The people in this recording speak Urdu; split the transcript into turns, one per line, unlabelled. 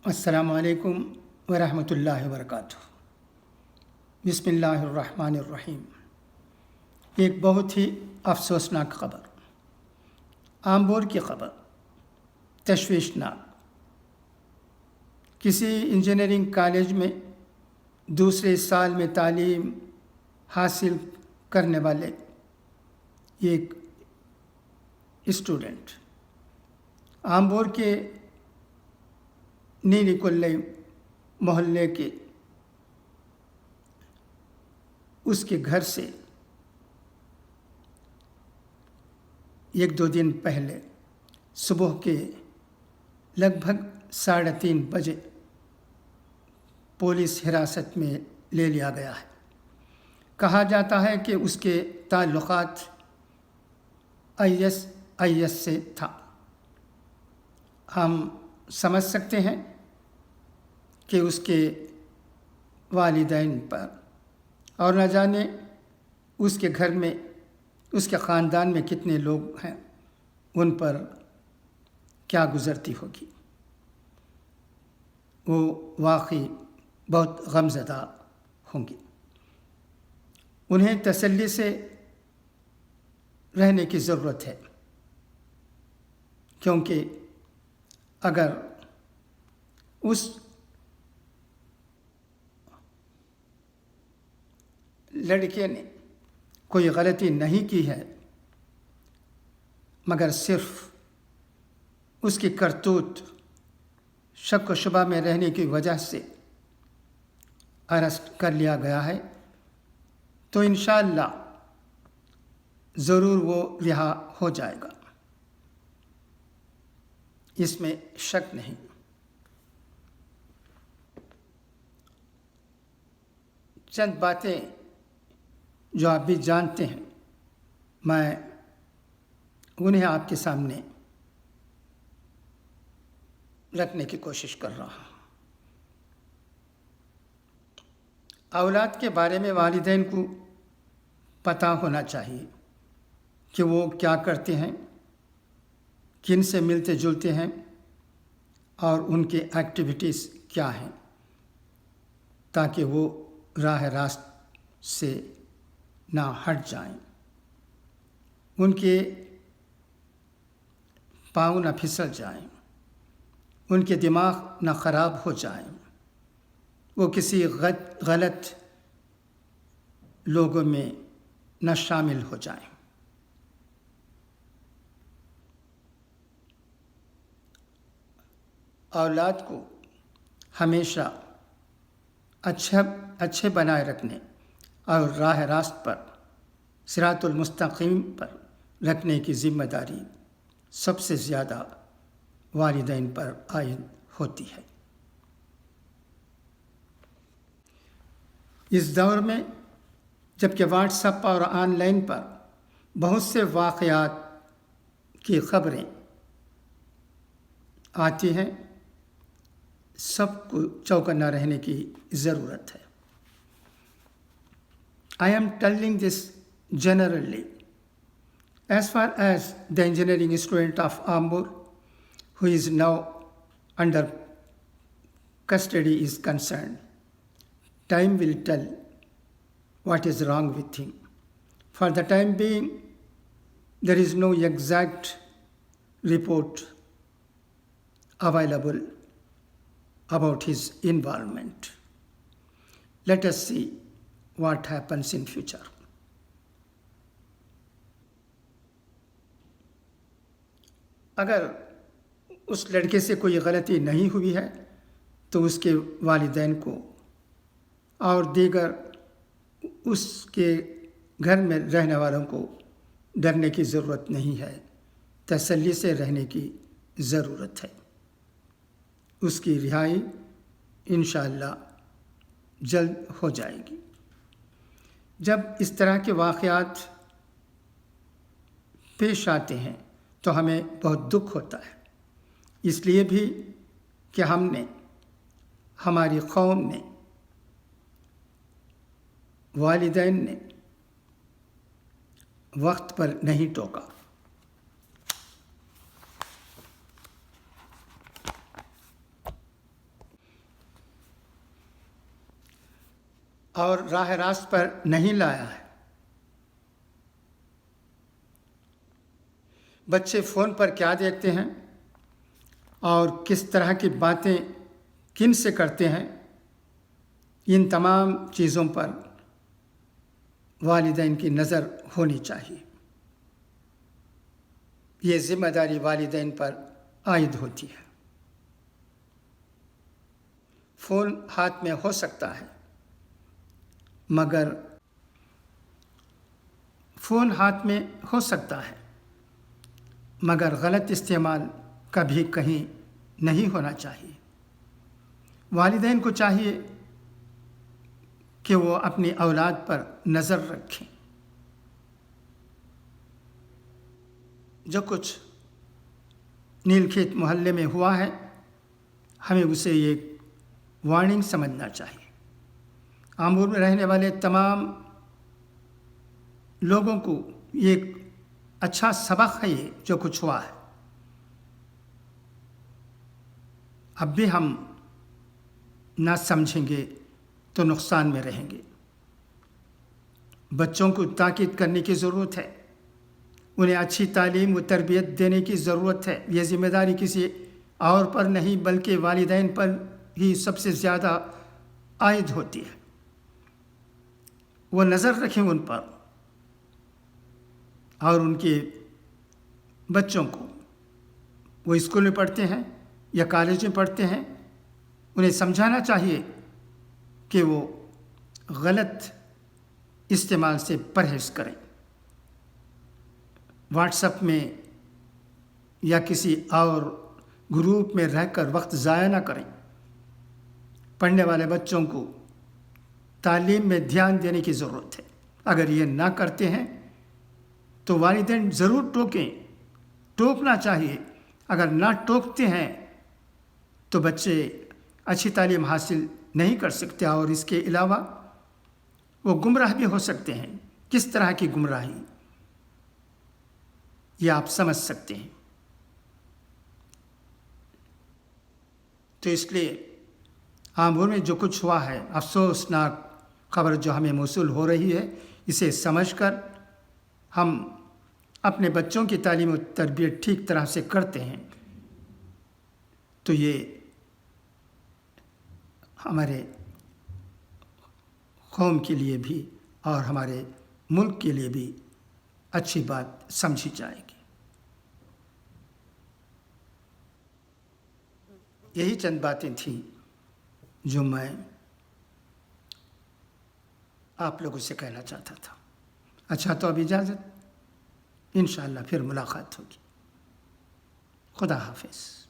السلام علیکم ورحمۃ اللہ وبرکاتہ۔ بسم اللہ الرحمن الرحیم۔ ایک بہت ہی افسوسناک خبر، آمبور کی خبر، تشویشناک۔ کسی انجینئرنگ کالج میں دوسرے سال میں تعلیم حاصل کرنے والے ایک اسٹوڈنٹ آمبور کے نیلی کلئی محلے کے اس کے گھر سے ایک دو دن پہلے صبح کے لگ بھگ 3:30 بجے پولیس حراست میں لے لیا گیا ہے۔ کہا جاتا ہے کہ اس کے تعلقات IS سے تھا۔ ہم سمجھ سکتے ہیں کہ اس کے والدین پر اور نہ جانے اس کے گھر میں، اس کے خاندان میں کتنے لوگ ہیں، ان پر کیا گزرتی ہوگی۔ وہ واقعی بہت غمزدہ ہوں گی۔ انہیں تسلی سے رہنے کی ضرورت ہے، کیونکہ اگر اس لڑکے نے کوئی غلطی نہیں کی ہے، مگر صرف اس کی کرتوت شک و شبہ میں رہنے کی وجہ سے اریسٹ کر لیا گیا ہے، تو انشاءاللہ ضرور وہ رہا ہو جائے گا، اس میں شک نہیں۔ چند باتیں جو آپ بھی جانتے ہیں، میں انہیں آپ کے سامنے رکھنے کی کوشش کر رہا ہوں۔ اولاد کے بارے میں والدین کو پتہ ہونا چاہیے کہ وہ کیا کرتے ہیں، کن سے ملتے جلتے ہیں، اور ان کے ایکٹیویٹیز کیا ہیں، تاکہ وہ راہ راست سے نہ ہٹ جائیں، ان کے پاؤں نہ پھسل جائیں، ان کے دماغ نہ خراب ہو جائیں، وہ کسی غلط لوگوں میں نہ شامل ہو جائیں۔ اولاد کو ہمیشہ اچھے بنائے رکھنے اور راہ راست پر، صراط المستقیم پر رکھنے کی ذمہ داری سب سے زیادہ والدین پر عائد ہوتی ہے۔ اس دور میں جبکہ واٹس ایپ اور آن لائن پر بہت سے واقعات کی خبریں آتی ہیں، سب کو چوکنا رہنے کی ضرورت ہے۔ I am telling this generally as far as the engineering student of Ambur, who is now under custody, is concerned. Time will tell what is wrong with him. For the time being, there is no exact report available about his involvement. Let us see what happens in future. اگر اس لڑکے سے کوئی غلطی نہیں ہوئی ہے تو اس کے والدین کو اور دیگر اس کے گھر میں رہنے والوں کو ڈرنے کی ضرورت نہیں ہے، تسلی سے رہنے کی ضرورت ہے۔ اس کی رہائی انشاءاللہ جلد ہو جائے گی۔ جب اس طرح کے واقعات پیش آتے ہیں تو ہمیں بہت دکھ ہوتا ہے، اس لیے بھی کہ ہماری قوم نے، والدین نے وقت پر نہیں ٹوکا۔ اور راہ راست پر نہیں لایا ہے۔ بچے فون پر کیا دیکھتے ہیں اور کس طرح کی باتیں کن سے کرتے ہیں، ان تمام چیزوں پر والدین کی نظر ہونی چاہیے۔ یہ ذمہ داری والدین پر عائد ہوتی ہے۔ فون ہاتھ میں ہو سکتا ہے مگر غلط استعمال کبھی کہیں نہیں ہونا چاہیے۔ والدین کو چاہیے کہ وہ اپنی اولاد پر نظر رکھیں۔ جو کچھ نیل کھیت محلے میں ہوا ہے، ہمیں اسے ایک وارننگ سمجھنا چاہیے۔ آمور میں رہنے والے تمام لوگوں کو ایک اچھا سبق ہے یہ جو کچھ ہوا ہے۔ اب بھی ہم نہ سمجھیں گے تو نقصان میں رہیں گے۔ بچوں کو تاکید کرنے کی ضرورت ہے، انہیں اچھی تعلیم و تربیت دینے کی ضرورت ہے۔ یہ ذمہ داری کسی اور پر نہیں بلکہ والدین پر ہی سب سے زیادہ عائد ہوتی ہے۔ وہ نظر رکھیں ان پر اور ان کے بچوں کو، وہ اسکول میں پڑھتے ہیں یا کالج میں پڑھتے ہیں، انہیں سمجھانا چاہیے کہ وہ غلط استعمال سے پرہیز کریں۔ واٹس ایپ میں یا کسی اور گروپ میں رہ کر وقت ضائع نہ کریں۔ پڑھنے والے بچوں کو تعلیم میں دھیان دینے کی ضرورت ہے۔ اگر یہ نہ کرتے ہیں تو والدین ضرور ٹوکیں، ٹوکنا چاہیے۔ اگر نہ ٹوکتے ہیں تو بچے اچھی تعلیم حاصل نہیں کر سکتے، اور اس کے علاوہ وہ گمراہ بھی ہو سکتے ہیں۔ کس طرح کی گمراہی، یہ آپ سمجھ سکتے ہیں۔ تو اس لیے آمور میں جو کچھ ہوا ہے، افسوسناک خبر جو ہمیں موصول ہو رہی ہے، اسے سمجھ کر ہم اپنے بچوں کی تعلیم و تربیت ٹھیک طرح سے کرتے ہیں تو یہ ہمارے قوم کے لیے بھی اور ہمارے ملک کے لیے بھی اچھی بات سمجھی جائے گی۔ یہی چند باتیں تھیں جو میں آپ لوگوں سے کہنا چاہتا تھا۔ اچھا، تو اب اجازت، انشاءاللہ پھر ملاقات ہوگی۔ خدا حافظ۔